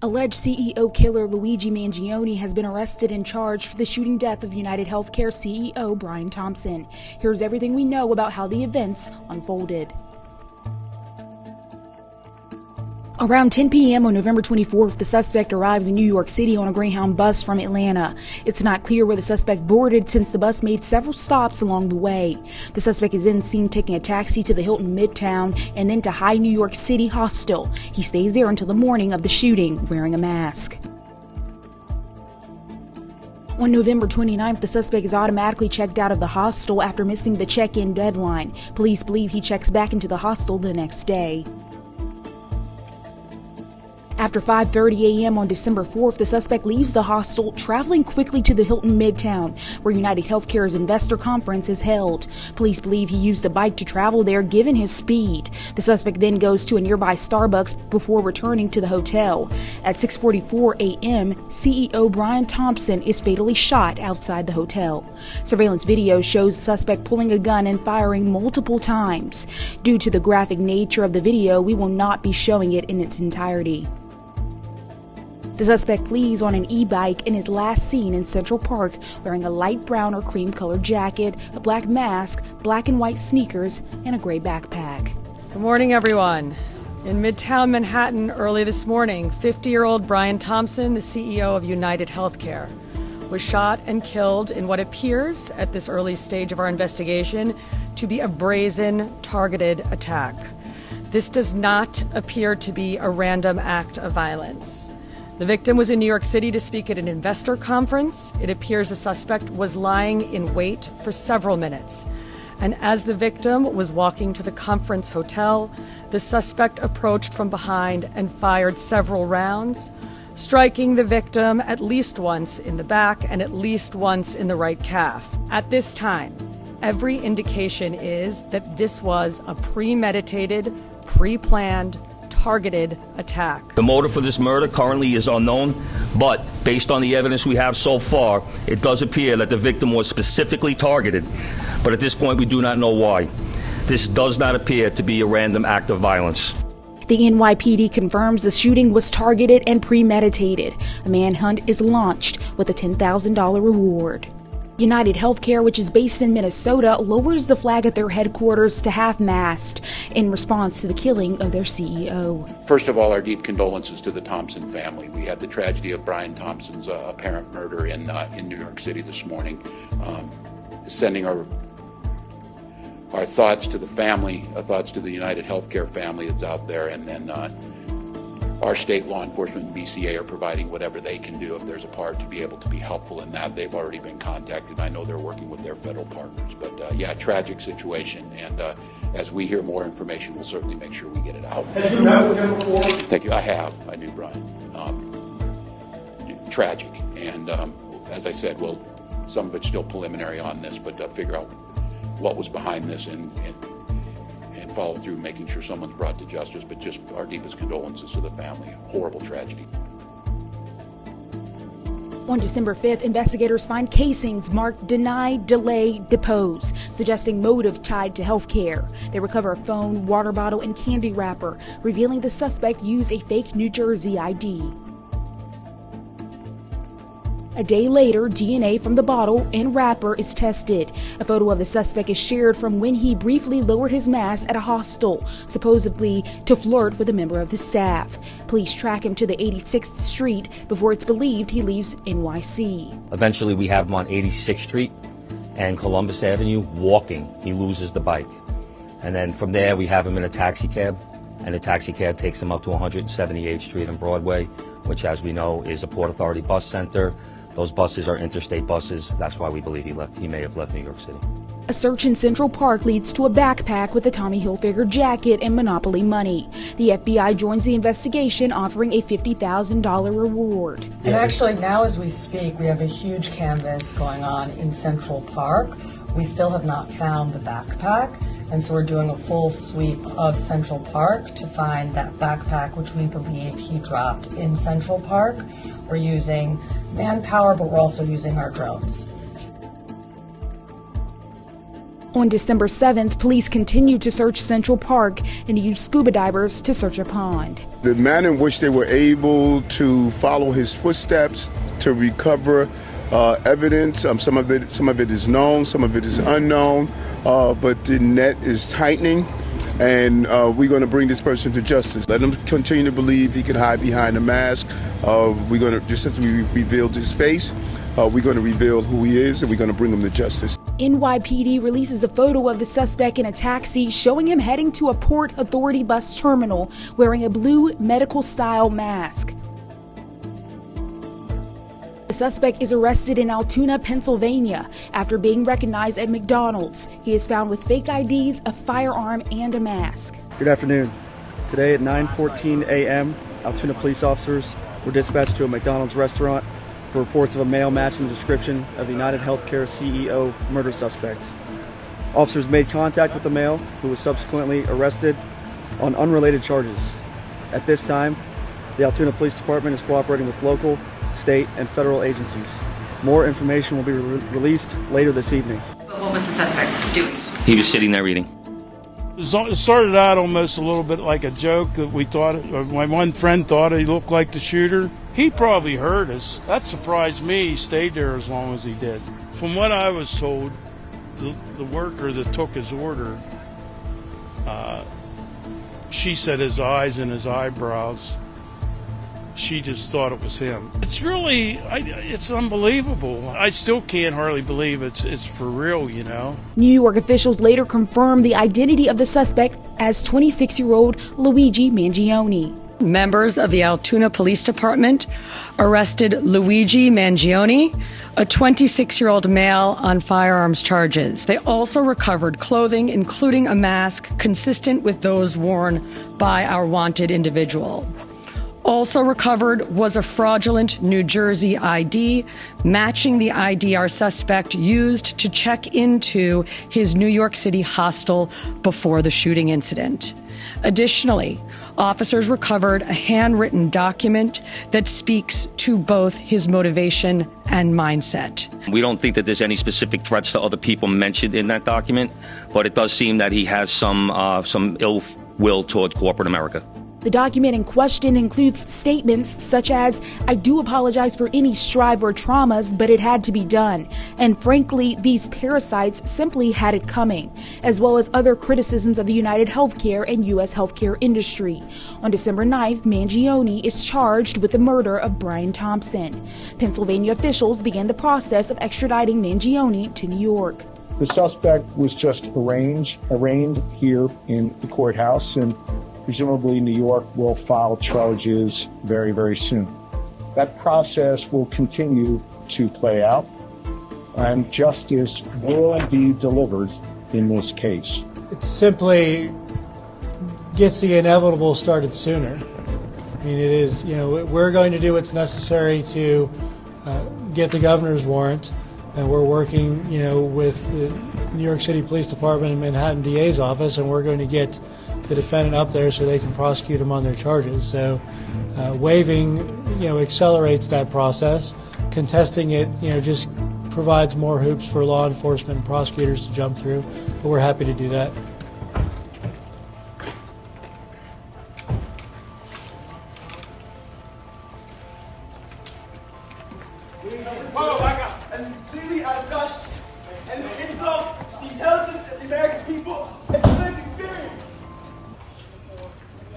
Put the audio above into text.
Alleged CEO killer Luigi Mangione has been arrested and charged for the shooting death of UnitedHealthcare CEO Brian Thompson. Here's everything we know about how the events unfolded. Around 10 p.m. on November 24th, the suspect arrives in New York City on a Greyhound bus from Atlanta. It's not clear where the suspect boarded since the bus made several stops along the way. The suspect is then seen taking a taxi to the Hilton Midtown and then to High New York City Hostel. He stays there until the morning of the shooting, wearing a mask. On November 29th, the suspect is automatically checked out of the hostel after missing the check-in deadline. Police believe he checks back into the hostel the next day. After 5:30 a.m. on December 4th, the suspect leaves the hostel, traveling quickly to the Hilton Midtown, where UnitedHealthcare's investor conference is held. Police believe he used a bike to travel there, given his speed. The suspect then goes to a nearby Starbucks before returning to the hotel. At 6:44 a.m., CEO Brian Thompson is fatally shot outside the hotel. Surveillance video shows the suspect pulling a gun and firing multiple times. Due to the graphic nature of the video, we will not be showing it in its entirety. The suspect flees on an e-bike and is last seen in Central Park wearing a light brown or cream-colored jacket, a black mask, black and white sneakers, and a gray backpack. Good morning, everyone. In Midtown Manhattan early this morning, 50-year-old Brian Thompson, the CEO of UnitedHealthcare, was shot and killed in what appears, at this early stage of our investigation, to be a brazen, targeted attack. This does not appear to be a random act of violence. The victim was in New York City to speak at an investor conference. It appears the suspect was lying in wait for several minutes. And as the victim was walking to the conference hotel, the suspect approached from behind and fired several rounds, striking the victim at least once in the back and at least once in the right calf. At this time, every indication is that this was a premeditated, pre-planned, targeted attack. The motive for this murder currently is unknown, but based on the evidence we have so far, it does appear that the victim was specifically targeted. But at this point, we do not know why. This does not appear to be a random act of violence. The NYPD confirms the shooting was targeted and premeditated. A manhunt is launched with a $10,000 reward. UnitedHealthcare, which is based in Minnesota, lowers the flag at their headquarters to half-mast in response to the killing of their CEO. First of all, our deep condolences to the Thompson family. We had the tragedy of Brian Thompson's apparent murder in New York City this morning. Sending our thoughts to the family, thoughts to the UnitedHealthcare family that's out there, and then our state law enforcement and BCA are providing whatever they can do if there's a part to be able to be helpful in that. They've already been contacted. I know they're working with their federal partners. But yeah, tragic situation. And as we hear more information, we'll certainly make sure we get it out. Have you met with him before? Thank you. I have. I knew Brian. Tragic. And as I said, well, some of it's still preliminary on this, but figure out what was behind this and follow through, making sure someone's brought to justice, but just our deepest condolences to the family. Horrible tragedy. On December 5th, investigators find casings marked deny, delay, depose, suggesting motive tied to healthcare. They recover a phone, water bottle, and candy wrapper, revealing the suspect used a fake New Jersey ID. A day later, DNA from the bottle and wrapper is tested. A photo of the suspect is shared from when he briefly lowered his mask at a hostel, supposedly to flirt with a member of the staff. Police track him to the 86th Street before it's believed he leaves NYC. Eventually, we have him on 86th Street and Columbus Avenue walking. He loses the bike. And then from there, we have him in a taxi cab, and the taxi cab takes him up to 178th Street and Broadway, which, as we know, is a Port Authority bus center. Those buses are interstate buses. That's why we believe he may have left New York City. A search in Central Park leads to a backpack with a Tommy Hilfiger jacket and Monopoly money. The FBI joins the investigation, offering a $50,000 reward. And actually, now as we speak, we have a huge canvass going on in Central Park. We still have not found the backpack, and so we're doing a full sweep of Central Park to find that backpack, which we believe he dropped in Central Park. We're using manpower, but we're also using our drones. On December 7th, police continued to search Central Park and used scuba divers to search a pond. The manner in which they were able to follow his footsteps to recover evidence, some of it is known, some of it is unknown, but the net is tightening, and we're going to bring this person to justice. Let him continue to believe he can hide behind a mask. We're going to, just as we revealed his face, we're going to reveal who he is, and we're going to bring him to justice. NYPD releases a photo of the suspect in a taxi showing him heading to a Port Authority bus terminal wearing a blue medical-style mask. The suspect is arrested in Altoona, Pennsylvania, after being recognized at McDonald's. He is found with fake IDs, a firearm, and a mask. Good afternoon. Today at 9:14 a.m., Altoona police officers were dispatched to a McDonald's restaurant for reports of a male matching the description of the UnitedHealthcare CEO murder suspect. Officers made contact with the male, who was subsequently arrested on unrelated charges. At this time, the Altoona Police Department is cooperating with local, state, and federal agencies. More information will be released later this evening. What was the suspect doing? He was sitting there eating. It started out almost a little bit like a joke that we thought, my one friend thought he looked like the shooter. He probably heard us. That surprised me. He stayed there as long as he did. From what I was told, the worker that took his order, she said his eyes and his eyebrows, she just thought it was him. It's really, it's unbelievable. I still can't hardly believe it's for real, you know. New York officials later confirmed the identity of the suspect as 26-year-old Luigi Mangione. Members of the Altoona Police Department arrested Luigi Mangione, a 26-year-old male, on firearms charges. They also recovered clothing, including a mask consistent with those worn by our wanted individual. Also recovered was a fraudulent New Jersey ID, matching the ID our suspect used to check into his New York City hostel before the shooting incident. Additionally, officers recovered a handwritten document that speaks to both his motivation and mindset. We don't think that there's any specific threats to other people mentioned in that document, but it does seem that he has some ill will toward corporate America. The document in question includes statements such as, "I do apologize for any strife or traumas, but it had to be done." And frankly, these parasites simply had it coming, as well as other criticisms of the UnitedHealthcare and U.S. healthcare industry. On December 9th, Mangione is charged with the murder of Brian Thompson. Pennsylvania officials began the process of extraditing Mangione to New York. The suspect was just arraigned here in the courthouse, and presumably New York will file charges very, very soon. That process will continue to play out, and justice will indeed deliver in this case. It simply gets the inevitable started sooner. I mean, it is, we're going to do what's necessary to get the governor's warrant, and we're working, with the New York City Police Department and Manhattan DA's office, and we're going to get the defendant up there so they can prosecute him on their charges. So waiving, accelerates that process. Contesting it, just provides more hoops for law enforcement and prosecutors to jump through, but we're happy to do that. And clearly out of dust and insult the intelligence of the American people.